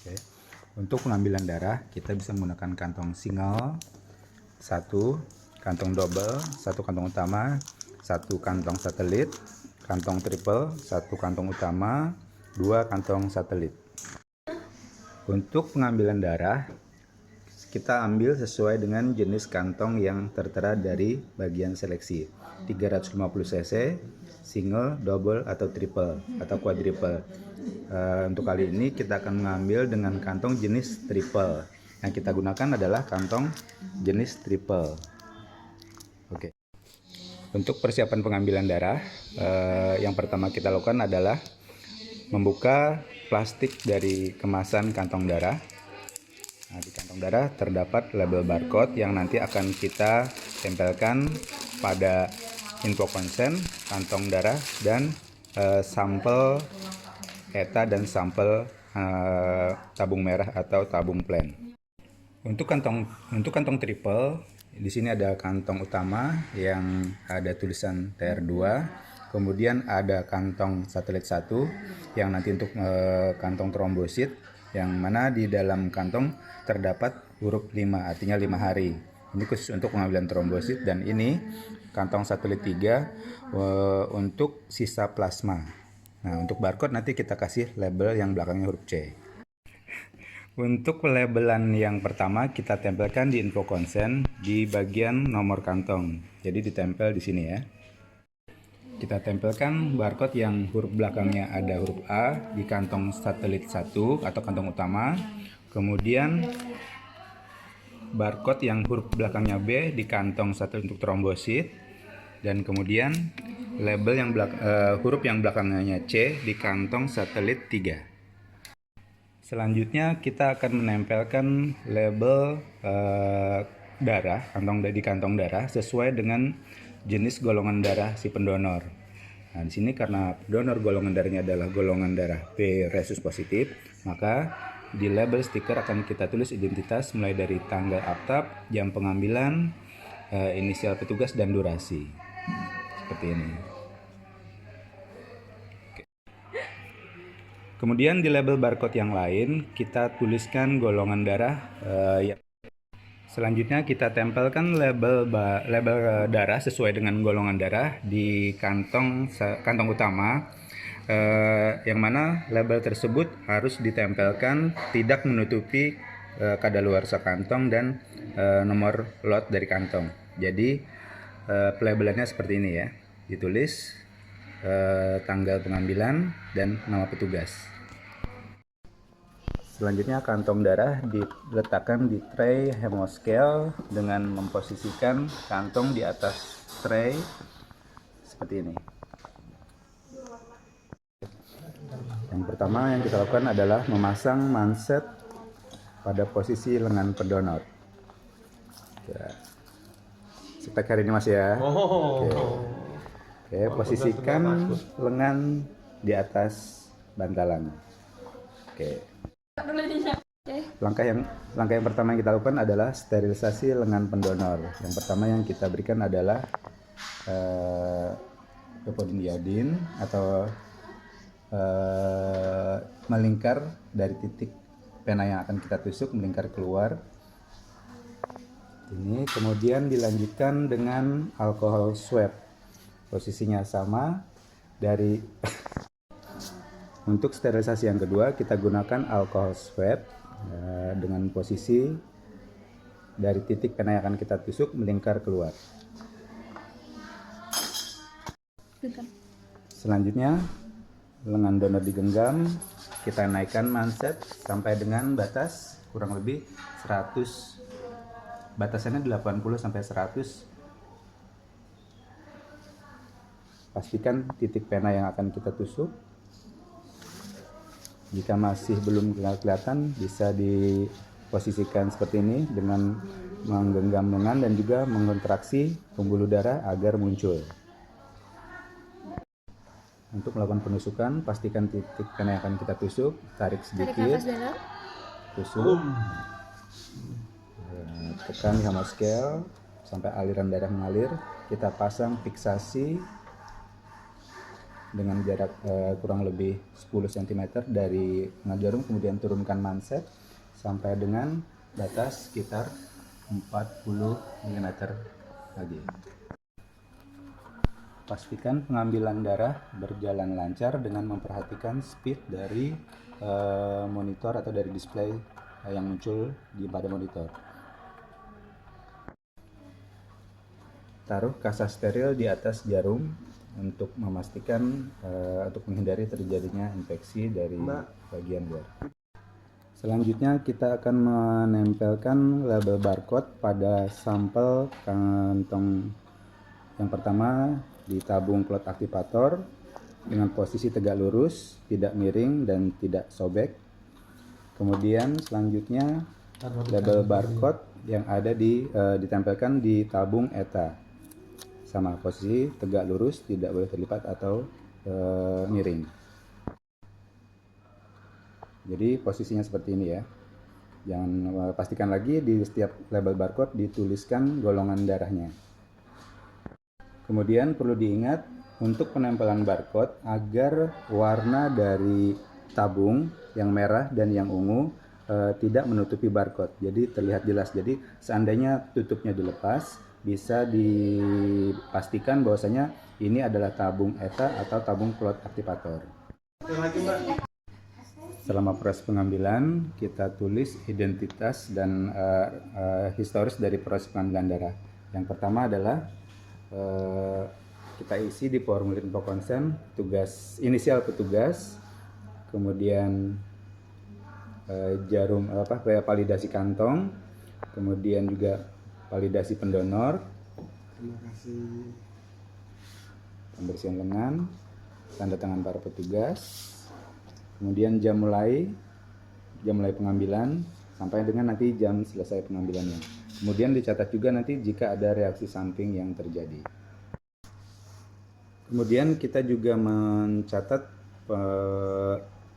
Oke. Untuk pengambilan darah kita bisa menggunakan kantong single, satu kantong double, satu kantong utama, satu kantong satelit, kantong triple, satu kantong utama, dua kantong satelit. Untuk pengambilan darah kita ambil sesuai dengan jenis kantong yang tertera dari bagian seleksi. 350 cc, single, double, atau triple, atau quadruple. Untuk kali ini kita akan mengambil dengan kantong jenis triple. Yang kita gunakan adalah kantong jenis triple. Oke. Untuk persiapan pengambilan darah, yang pertama kita lakukan adalah membuka plastik dari kemasan kantong darah. Nah, di kantong darah terdapat label barcode yang nanti akan kita tempelkan pada info konsen, kantong darah, dan sampel ETA dan sampel tabung merah atau tabung plan. Untuk kantong triple, di sini ada kantong utama yang ada tulisan TR2, kemudian ada kantong satelit 1 yang nanti untuk kantong trombosit, yang mana di dalam kantong terdapat huruf 5, artinya 5 hari. Ini khusus untuk pengambilan trombosit, dan ini kantong satelit 3 untuk sisa plasma. Nah, untuk barcode nanti kita kasih label yang belakangnya huruf C. Untuk labelan yang pertama kita tempelkan di info konsen di bagian nomor kantong. Jadi ditempel di sini ya. Kita tempelkan barcode yang huruf belakangnya ada huruf A di kantong satelit 1 atau kantong utama. Kemudian barcode yang huruf belakangnya B di kantong satelit untuk trombosit. Dan kemudian label yang huruf yang belakangnya C di kantong satelit 3. Selanjutnya kita akan menempelkan label darah di kantong darah sesuai dengan jenis golongan darah si pendonor. Nah, di sini karena donor golongan darahnya adalah golongan darah B resus positif, maka di label stiker akan kita tulis identitas mulai dari tanggal akta, jam pengambilan, inisial petugas, dan durasi. Seperti ini. Kemudian di label barcode yang lain kita tuliskan golongan darah. Selanjutnya kita tempelkan label darah sesuai dengan golongan darah di kantong utama, yang mana label tersebut harus ditempelkan tidak menutupi kadaluarsa kantong dan nomor lot dari kantong. Jadi pelabelannya seperti ini ya, ditulis tanggal pengambilan dan nama petugas. Selanjutnya kantong darah diletakkan di tray hemoscale dengan memposisikan kantong di atas tray seperti ini. Yang pertama yang kita lakukan adalah memasang manset pada posisi lengan pendonor. Spek hari ini Mas ya. Oke, posisikan lengan di atas bantalan. Oke. Langkah yang pertama yang kita lakukan adalah sterilisasi lengan pendonor. Yang pertama yang kita berikan adalah epodin atau melingkar dari titik pena yang akan kita tusuk, melingkar keluar. Ini kemudian dilanjutkan dengan alkohol swab. Posisinya sama dari Untuk sterilisasi yang kedua kita gunakan alkohol swab dengan posisi dari titik pena yang akan kita tusuk melingkar keluar. Selanjutnya lengan donor digenggam, kita naikkan manset sampai dengan batas kurang lebih 100, batasannya 80 sampai 100. Pastikan titik pena yang akan kita tusuk. Jika masih belum kelihatan, bisa diposisikan seperti ini dengan menggenggam lengan dan juga mengkontraksi pembuluh darah agar muncul. Untuk melakukan penusukan, pastikan titik pena yang akan kita tusuk, tarik sedikit, tusuk, tekan di hemoscale sampai aliran darah mengalir. Kita pasang fiksasi dengan jarak kurang lebih 10 cm dari tengah jarum, kemudian turunkan manset sampai dengan batas sekitar 40 mm lagi. Pastikan pengambilan darah berjalan lancar dengan memperhatikan speed dari monitor atau dari display yang muncul pada monitor. Taruh kasa steril di atas jarum untuk memastikan untuk menghindari terjadinya infeksi dari bagian luar. Selanjutnya kita akan menempelkan label barcode pada sampel kantong yang pertama di tabung cloth aktivator dengan posisi tegak lurus, tidak miring dan tidak sobek. Kemudian selanjutnya label barcode yang ada ditempelkan di tabung ETA. Sama posisi tegak lurus, tidak boleh terlipat atau miring. Jadi posisinya seperti ini ya. Jangan pastikan lagi di setiap label barcode dituliskan golongan darahnya. Kemudian perlu diingat untuk penempelan barcode agar warna dari tabung yang merah dan yang ungu tidak menutupi barcode. Jadi terlihat jelas. Jadi seandainya tutupnya dilepas, bisa dipastikan bahwasanya ini adalah tabung ETA atau tabung cloth aktivator. Selama proses pengambilan, kita tulis identitas dan historis dari proses pengambilan darah. Yang pertama adalah kita isi di formulir info konsen inisial petugas, kemudian jarum validasi kantong, kemudian juga validasi pendonor, pembersihan lengan, tanda tangan para petugas, kemudian jam mulai pengambilan sampai dengan nanti jam selesai pengambilannya. Kemudian dicatat juga nanti jika ada reaksi samping yang terjadi. Kemudian kita juga mencatat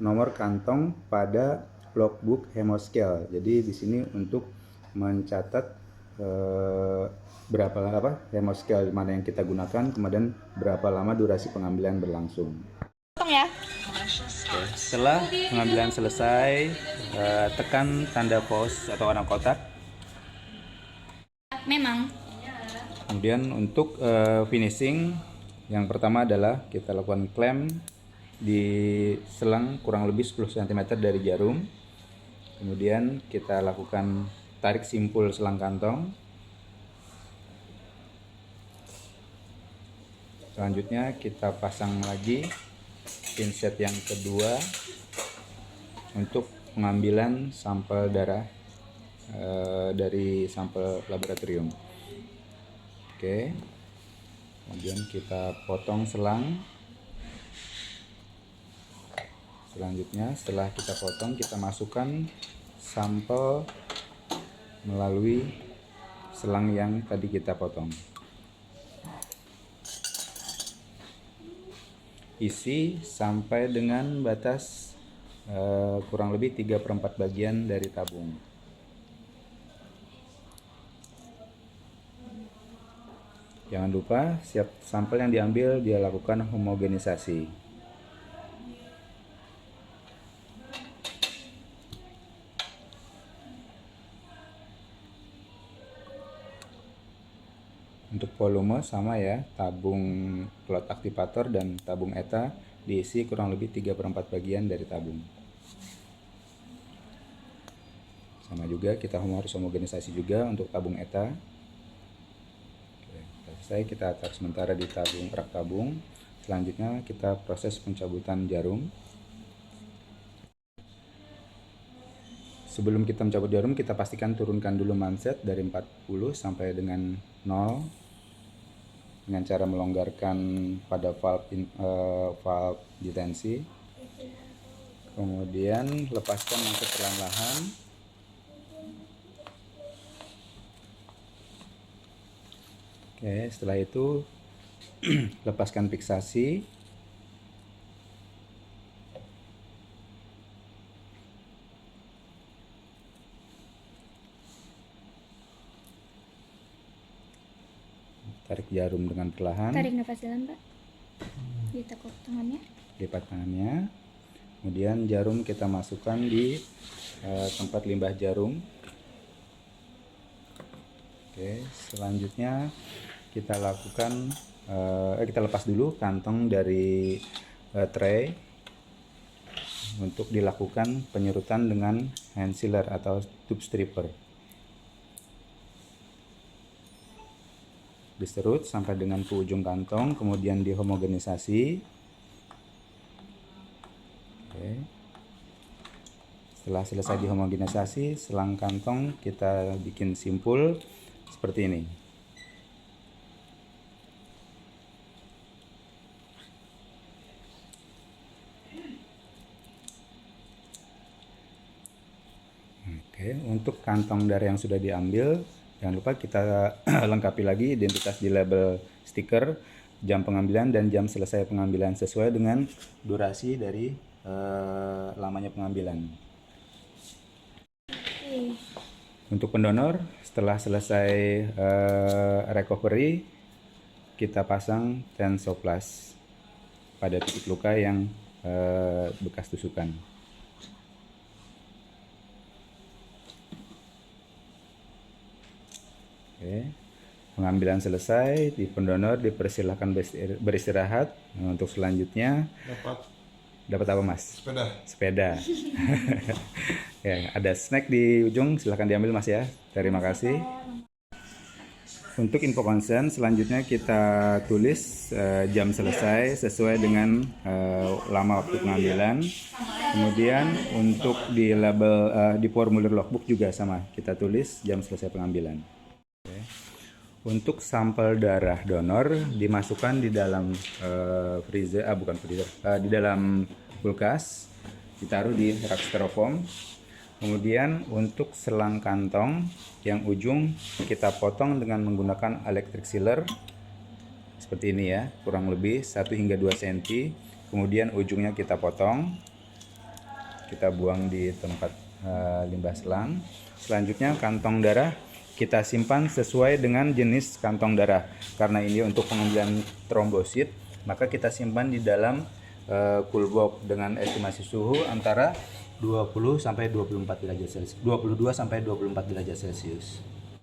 nomor kantong pada logbook Hemoscale. Jadi di sini untuk mencatat berapa Hemoscale mana yang kita gunakan, kemudian berapa lama durasi pengambilan berlangsung. Ya. Setelah pengambilan selesai, tekan tanda pause atau warna kotak. Memang. Kemudian untuk finishing, yang pertama adalah kita lakukan klem di selang kurang lebih 10 cm dari jarum. Kemudian kita lakukan tarik simpul selang kantong. Selanjutnya kita pasang lagi pinset yang kedua untuk pengambilan sampel darah dari sampel laboratorium. Oke, kemudian kita potong selang. Selanjutnya setelah kita potong, kita masukkan sampel melalui selang yang tadi kita potong. Isi sampai dengan batas kurang lebih 3/4 bagian dari tabung. Jangan lupa setiap sampel yang diambil dia lakukan homogenisasi. Untuk volume sama ya, tabung cloth aktivator dan tabung ETA diisi kurang lebih 3/4 bagian dari tabung. Sama juga kita harus homogenisasi juga untuk tabung ETA. Selesai, kita taruh sementara di rak tabung. Selanjutnya kita proses pencabutan jarum. Sebelum kita mencabut jarum, kita pastikan turunkan dulu manset dari 40 sampai dengan 0 dengan cara melonggarkan pada valve detensi. Kemudian lepaskan manset perlahan-lahan. Oke, setelah itu lepaskan fiksasi. Tarik jarum dengan perlahan. Tarik nafas dalam, Pak. Ditekuk tangannya. Lipat tangannya. Kemudian jarum kita masukkan di tempat limbah jarum. Oke, selanjutnya kita lakukan kita lepas dulu kantong dari tray untuk dilakukan penyerutan dengan hand sealer atau tube stripper. Diserut sampai dengan ke ujung kantong, kemudian dihomogenisasi. Oke. Setelah selesai dihomogenisasi, selang kantong kita bikin simpul seperti ini. Oke, untuk kantong darah yang sudah diambil, jangan lupa kita lengkapi lagi identitas di label stiker, jam pengambilan dan jam selesai pengambilan sesuai dengan durasi dari lamanya pengambilan. Untuk pendonor, setelah selesai recovery, kita pasang Tensoplast pada titik luka yang bekas tusukan. Oke, pengambilan selesai, di pendonor dipersilahkan beristirahat. Untuk selanjutnya dapat apa, Mas? Sepeda. Ya, ada snack di ujung, silahkan diambil, Mas ya. Terima kasih. Untuk info konsen selanjutnya kita tulis jam selesai sesuai dengan lama waktu pengambilan. Kemudian untuk di label di formulir logbook juga sama, kita tulis jam selesai pengambilan. Oke. Untuk sampel darah donor dimasukkan di dalam freezer, di dalam kulkas, ditaruh di rak styrofoam. Kemudian untuk selang kantong yang ujung kita potong dengan menggunakan electric sealer seperti ini ya, kurang lebih 1 hingga 2 cm. Kemudian ujungnya kita potong, kita buang di tempat limbah selang. Selanjutnya kantong darah kita simpan sesuai dengan jenis kantong darah. Karena ini untuk pengambilan trombosit, maka kita simpan di dalam cool box dengan estimasi suhu antara 20 sampai 24 derajat Celcius. 22 sampai 24 derajat Celcius.